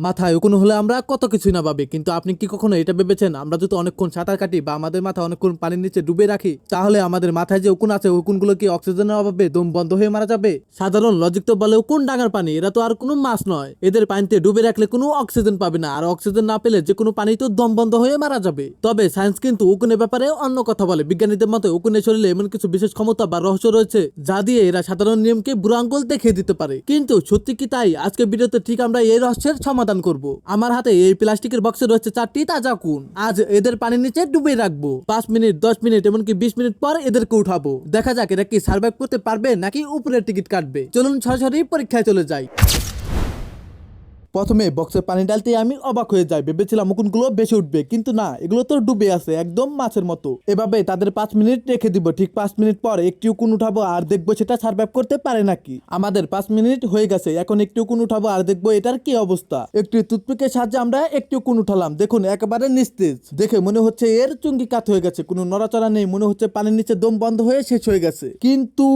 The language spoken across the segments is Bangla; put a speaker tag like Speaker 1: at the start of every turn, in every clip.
Speaker 1: মাথায় উকুন হলে আমরা কত কিছুই না ভাবি, কিন্তু আপনি কি কখনো এটা ভেবেছেন আমরা যদি অনেকক্ষণ সাঁতার কাটি বা আমাদের মাথা অনেকক্ষণ পানির নিচে ডুবে রাখি তাহলে আমাদের মাথায় যে উকুন আছে উকুনগুলো কি অক্সিজেনের অভাবে দম বন্ধ হয়ে মারা যাবে? সাধারণ লজিক তো বলে উকুন ডাঙার পানি, এরা তো আর কোনো মাছ নয়, এদের পানিতে ডুবে রাখলে কোনো অক্সিজেন পাবে না, আর অক্সিজেন না পেলে যে কোনো পানি তো দম বন্ধ হয়ে মারা যাবে। তবে সায়েন্স কিন্তু উকুনের ব্যাপারে অন্য কথা বলে। বিজ্ঞানীদের মতে উকুনের শরীরে এমন কিছু বিশেষ ক্ষমতা বা রহস্য রয়েছে যা দিয়ে এরা সাধারণ নিয়মকে বুড়ো আঙ্গুল দেখিয়ে দিতে পারে। কিন্তু সত্যি কি তাই? আজকে ভিডিওতে ঠিক আমরা এই রহস্যের সমাধান করব। আমার হাতে এই প্লাস্টিকের বক্সে রয়েছে 4টি তাজা উকুন। আজ এদের পানির নিচে ডুবে রাখবো। 5 মিনিট, 10 মিনিট, এমনকি 20 মিনিট পর এদেরকে উঠাবো। দেখা যাক এরা কি সার্ভাইভ করতে পারবে নাকি উপরের টিকিট কাটবে। চলুন সরাসরি পরীক্ষায় চলে যাই। প্রথমে বক্সে পানি ডালতে আমি অবাক হয়ে যাই। ভেবেছিলাম উকুনগুলো বেশি উঠবে, কিন্তু না, এগুলো তো ডুবে আছে একদম মাছের মতো। এভাবে তাদের 5 মিনিট রেখে দিব। ঠিক 5 মিনিট পর একটি উকুন উঠাবো আর দেখবো সেটা সার্ভাইভ করতে পারে নাকি। আমাদের 5 মিনিট হয়ে গেছে, এখন একটি উকুন উঠাবো আর দেখবো এটার কি অবস্থা। একটি টুথপিকের সাহায্যে আমরা একটি উকুন উঠালাম। দেখুন একেবারে নিস্তেজ, দেখে মনে হচ্ছে এর চুঙ্গি কাত হয়ে গেছে, কোনো নড়াচড়া নেই, মনে হচ্ছে পানির নিচে দম বন্ধ হয়ে শেষ হয়ে গেছে। কিন্তু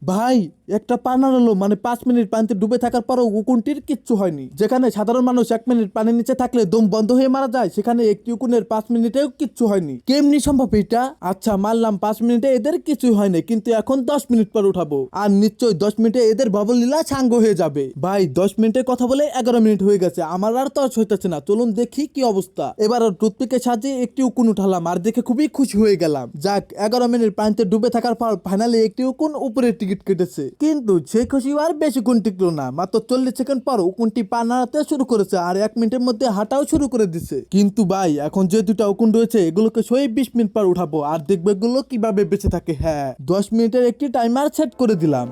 Speaker 1: ভাই একটা পা নাড়ালো, মানে 5 মিনিট পানিতে ডুবে থাকার পরও উকুনটির কিচ্ছু হয়নি। যেখানে সাধারণ মানুষ 1 মিনিট পানির নিচে থাকলে দম বন্ধ হয়ে মারা যায়, সেখানে একটি উকুনের 5 মিনিটেও কিচ্ছু হয়নি। কেমনি সম্ভব এটা? আচ্ছা মানলাম 5 মিনিটে এদের কিছুই হয়নি, কিন্তু এখন 10 মিনিট পর উঠাবো আর নিশ্চয়ই 10 মিনিটে এদের বাবলীলা সাঙ্গ হয়ে যাবে। ভাই 10 মিনিটের কথা বলে 11 মিনিট হয়ে গেছে, আমার আর তর্স হইতেছে না। চলুন দেখি কি অবস্থা। এবার টুথপিকের সাহায্যে একটি উকুন উঠালাম আর দেখে খুবই খুশি হয়ে গেলাম। যাক, 11 মিনিট পানিতে ডুবে থাকার পর ফাইনালি একটি উকুন উপরের টিকিট কেটেছে। কিন্তু সেই খুশি আর বেশিক্ষণ টিকলো না। মাত্র 40 সেকেন্ড পর উকুনটি পা নাড়াতে শুরু করেছে আর 1 মিনিটের মধ্যে হাঁটাও শুরু করে দিছে। কিন্তু ভাই এখন যে দুটা উকুন রয়েছে এগুলোকে 20 মিনিট পর উঠাবো আর দেখবো এগুলো কিভাবে বেঁচে থাকে। হ্যাঁ, 10 মিনিটের একটি টাইমার সেট করে দিলাম।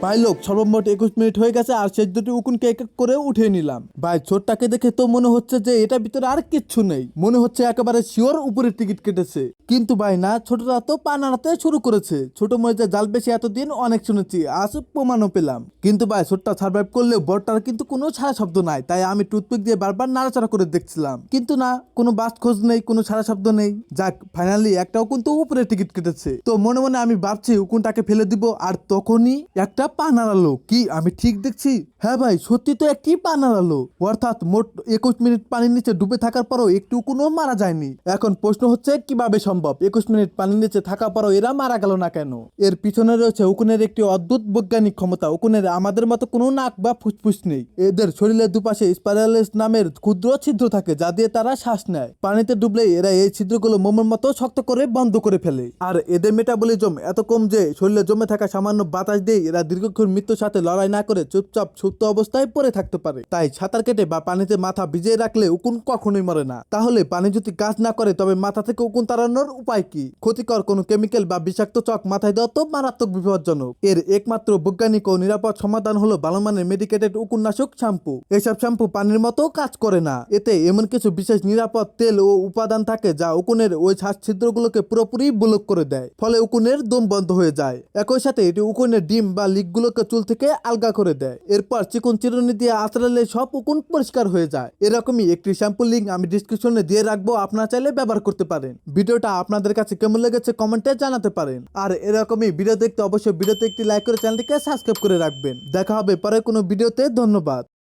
Speaker 1: ভাই লোক সর্বমোট 21 মিনিট হয়ে গেছে আর শেষ দুটি উকুনকে এক এক করে উঠিয়ে নিলাম। ভাই ছোটটাকে দেখে তো মনে হচ্ছে যে এটার ভিতরে আর কিচ্ছু নেই, মনে হচ্ছে একেবারে শিওর উপরে টিকিট কেটেছে। কিন্তু ভাই না, ছোটটা তো পা নাড়াতে শুরু করেছে। ছোট মরিচে জাল বেশি এতদিন অনেক শুনেছি, আজ প্রমাণও পেলাম। কিন্তু ভাই ছোটটা সার্ভাইভ করলেও বড়টার কিন্তু কোনো সারা শব্দ নাই, তাই আমি টুথপিক দিয়ে বারবার নাড়াচাড়া করে দেখছিলাম, কিন্তু না, কোনো বাস খোঁজ নেই, কোনো সারা শব্দ নেই। যাক, ফাইনালি একটা উকুন তো উপরে টিকিট কেটেছে। তো মনে মনে আমি ভাবছি উকুনটাকে ফেলে দিব, আর তখনই একটা পা নাড়ালো। কি আমি ঠিক দেখছি? হ্যাঁ ভাই, সত্যি তো একটি পা নাড়ালো। অর্থাৎ মোট 21 মিনিট পানির নিচে ডুবে থাকার পরও একটু উকুনও মারা যায়নি। এখন প্রশ্ন হচ্ছে কিভাবে সম্ভব 21 মিনিট পানির নিচে থাকার পরও এরা মারা গেল না কেন? এর পিছনে রয়েছে উকুনের একটি অদ্ভুত বৈজ্ঞানিক ক্ষমতা। উকুনের আমাদের মতো কোনো নাক বা ফুসফুস নেই। এদের শরীরের দুপাশে স্পাইরালেস নামের ক্ষুদ্র ছিদ্র থাকে যা দিয়ে তারা শ্বাস নেয়। পানিতে ডুবলে এরা এই ছিদ্রগুলো মোমের মতো শক্ত করে বন্ধ করে ফেলে। আর এদের মেটাবলিজম এত কম যে শরীরে জমে থাকা সামান্য বাতাস দিয়ে এরা দীর্ঘক্ষণ মৃত্যুর সাথে লড়াই না করে চুপচাপ সুপ্ত অবস্থায় পড়ে থাকতে পারে। তাই সাঁতার কেটে বা পানিতে মাথা ভিজিয়ে রাখলে উকুন কখনোই মরে না। তাহলে পানি যদি কাজ না করে তবে মাথা থেকে উকুন তাড়ানোর উপায় কি? ক্ষতিকর কোনো কেমিক্যাল বা বিষাক্ত চক মাথায় দেওয়া তো মারাত্মক বিপজ্জনক। এর একমাত্র বৈজ্ঞানিক ও নিরাপদ সমাধান হলো ভালো মানের মেডিকেটেড উকুননাশক শ্যাম্পু। এসব শ্যাম্পু পানির মতো কাজ করে না। এতে এমন কিছু বিশেষ নিরাপদ তেল ও উপাদান থাকে যা উকুনের ওই শ্বাস ছিদ্রগুলোকে পুরোপুরি ব্লক করে দেয়, ফলে উকুনের দম বন্ধ হয়ে যায়। একই সাথে এটি উকুনের ডিম বা লিকগুলোকে চুল থেকে আলগা করে দেয়। এরপর চিকন চিরুনি দিয়ে আঁচড়ালে সব উকুন পরিষ্কার হয়ে যায়। এরকমই একটি শ্যাম্পু লিঙ্ক আমি ডিসক্রিপশনে দিয়ে রাখবো, আপনারা চাইলে ব্যবহার করতে পারেন। ভিডিওটা আপনাদের কাছে কেমন লেগেছে কমেন্টে জানাতে পারেন। আর এরকমই ভিডিও দেখতে অবশ্যই ভিডিওতে একটি লাইক করে চ্যানেলটিকে সাবস্ক্রাইব করে রাখবেন। দেখা হবে পরে কোনো ভিডিওতে। ধন্যবাদ।